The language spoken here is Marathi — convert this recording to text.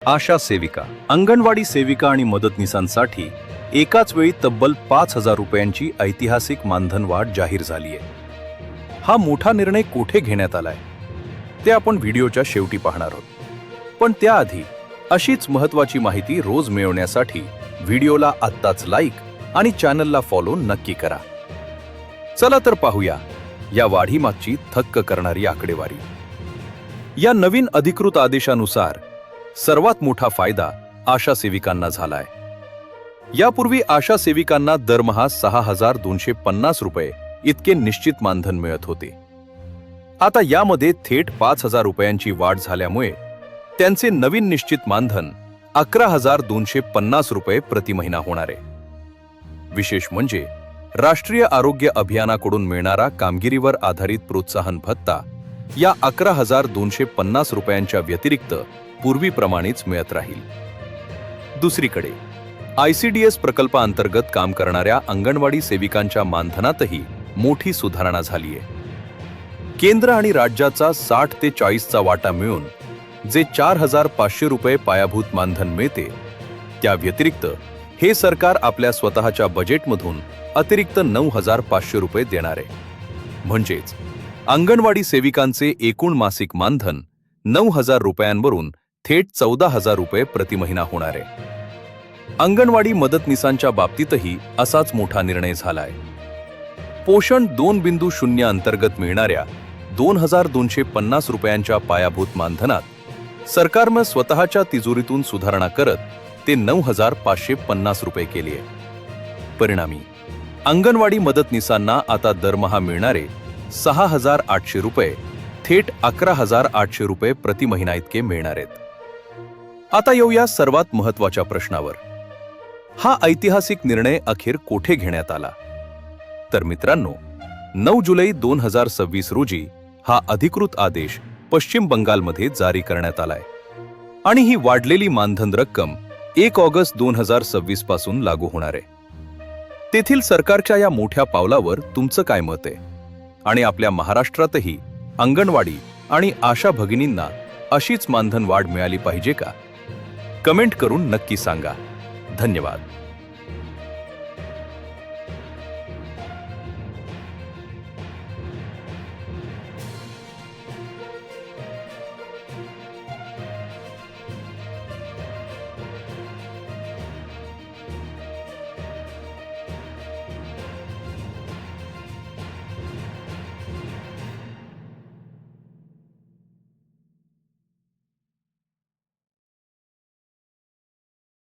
आशा सेविका, अंगणवाडी सेविका आणि मदतनीसांसाठी एकाच वेळी तब्बल 5,000 रुपयांची ऐतिहासिक मानधन वाढ जाहीर झाली आहे. हा मोठा निर्णय कोठे घेण्यात आलाय ते आपण व्हिडिओच्या शेवटी पाहणार आहोत. पण त्याआधी अशीच महत्त्वाची माहिती रोज मिळवण्यासाठी व्हिडिओला आत्ताच लाईक आणि चॅनलला फॉलो नक्की करा. चला तर पाहूया या वाढीमागची थक्क करणारी आकडेवारी. या नवीन अधिकृत आदेशानुसार सर्वात मोठा फायदा आशा सेविकांना झालाय. यापूर्वी आशा सेविकांना दरमहा 6,250 रुपये इतके निश्चित मानधन मिळत होते. आता यामध्ये थेट 5,000 रुपयांची वाढ झाल्यामुळे त्यांचे नवीन निश्चित मानधन 11,250 रुपये प्रति महिना होणार आहे. विशेष म्हणजे राष्ट्रीय आरोग्य अभियानाकडून मिळणारा कामगिरीवर आधारित प्रोत्साहन भत्ता या 11,250 रुपयांच्या व्यतिरिक्त पूर्वीप्रमाणेच मिळत राहील. दुसरीकडे ICDS प्रकल्पाअंतर्गत काम करणाऱ्या अंगणवाडी सेविकांच्या मानधनातही मोठी सुधारणा झाली आहे. केंद्र आणि राज्याचा 60 ते 40चा वाटा मिळून जे 4,500 रुपये पायाभूत मानधन मिळते, त्या व्यतिरिक्त हे सरकार आपल्या स्वतःच्या बजेटमधून अतिरिक्त 9,500 रुपये देणार आहे. म्हणजेच अंगणवाडी सेविकांचे एकूण मासिक मानधन 9,000 रुपयांवरून थेट 14,000 रुपये प्रति महिना होणार आहे. अंगणवाडी मदतनीसांच्या बाबतीतही असाच मोठा निर्णय झालाय. पोषण 2.0 अंतर्गत मिळणाऱ्या 2,250 रुपयांच्या पायाभूत मानधनात सरकारनं स्वतःच्या तिजोरीतून सुधारणा करत ते 9,550 रुपये केले आहे. परिणामी अंगणवाडी मदतनीसांना आता दरमहा मिळणारे 6,800 रुपये थेट 11,800 रुपये प्रति महिना इतके मिळणार आहेत. आता येऊया सर्वात महत्त्वाच्या प्रश्नावर. हा ऐतिहासिक निर्णय अखेर कोठे घेण्यात आला? तर मित्रांनो, 9 जुलै 2026 रोजी हा अधिकृत आदेश पश्चिम बंगालमध्ये जारी करण्यात आलाय आणि ही वाढलेली मानधन रक्कम 1 ऑगस्ट 2026 पासून लागू होणार आहे. तेथील सरकारच्या या मोठ्या पावलावर तुमचं काय मत आहे? आणि आपल्या महाराष्ट्रातही अंगणवाडी आणि आशा भगिनींना अशीच मानधन वाढ मिळाली पाहिजे का? कमेंट करून नक्की सांगा. धन्यवाद.